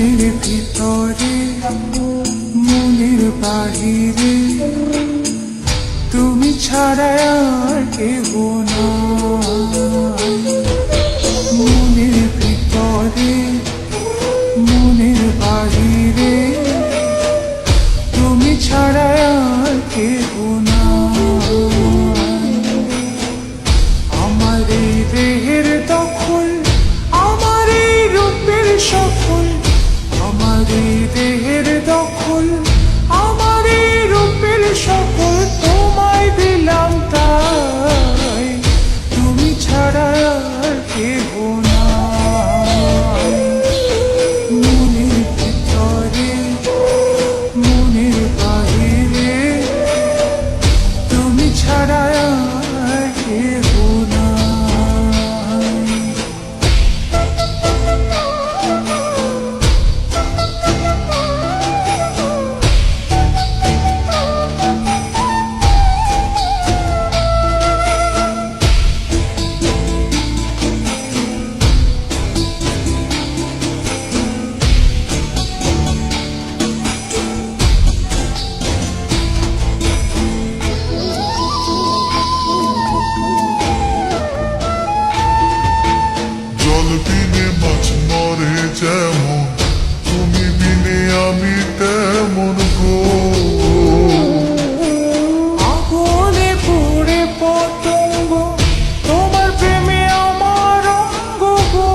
মনের ভিতরে মনের বাহিরে তুমি ছাড়া আর কেহ নাই। মনের ভিতরে মনের বাহিরে তুমি ছাড়া আর কেহ নাই। আমার এই দেহের দখল, আমার এই রূপের সফল, আমার এই দেহের দখল, আমার এই রূপের সফল তোমায় দিলাম তাই, তুমি ছাড়া আর কেহ নাই। মনের ভিতরে মনের বাহিরে তুমি ছাড়া আর কেহ নাই। বিনে মাছ মরে যেমন, তুমি বিনে আমি তেমন গো। আগুনে পুড়ে পতঙ্গ, তোমার প্রেমে আমার অঙ্গ গো।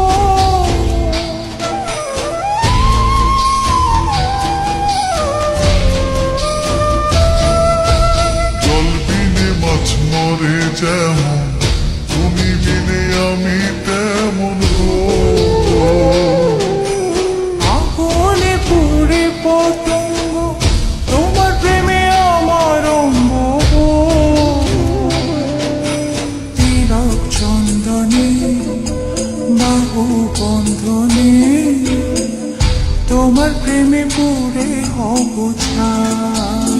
জল বিনে মাছ মরে যেমন, তুমি বিনে আমি তেমন গো। আগুনে পুড়ে পতঙ্গ, তোমার প্রেমে আমার অঙ্গ গো। তিলক চন্দনে বাহু বন্ধনে, তোমার প্রেমে পুড়ে হব ছাই।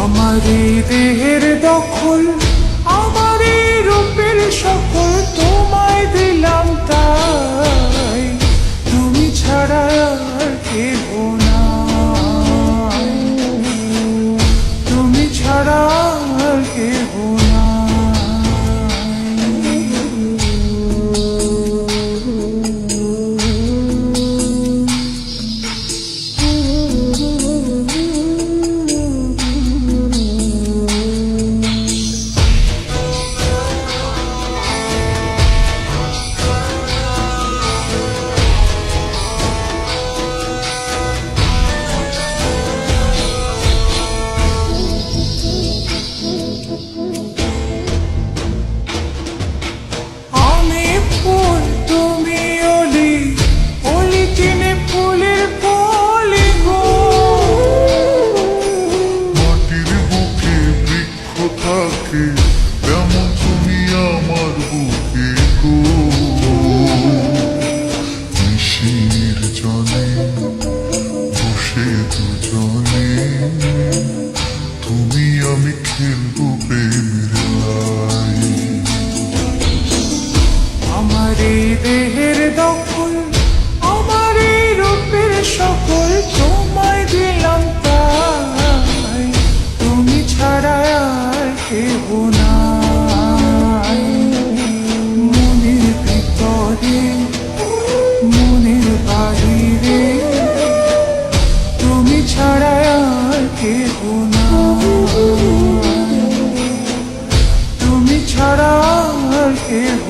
আমার এই দেহের দখল, আমার এই রূপের সফল তোমায় দিলাম তাই, তুমি ছাড়া আর কেহ নাই। তুমি ছাড়া আর কেহ তেমন তুমি আমার বুকে গো। নিশির জলে বসে দুজনে, তুমি আমি খেলবো প্রেমের লাই। আমার এই দেহের দখল, আমার এই রূপের সফল তোমায় দিলাম তাই, তুমি ছাড়া আর কেহ নাই। মনের ভিতরে মনের বাহিরে তুমি ছাড়া আর কেহ নাই, তুমি ছাড়া আর কেহ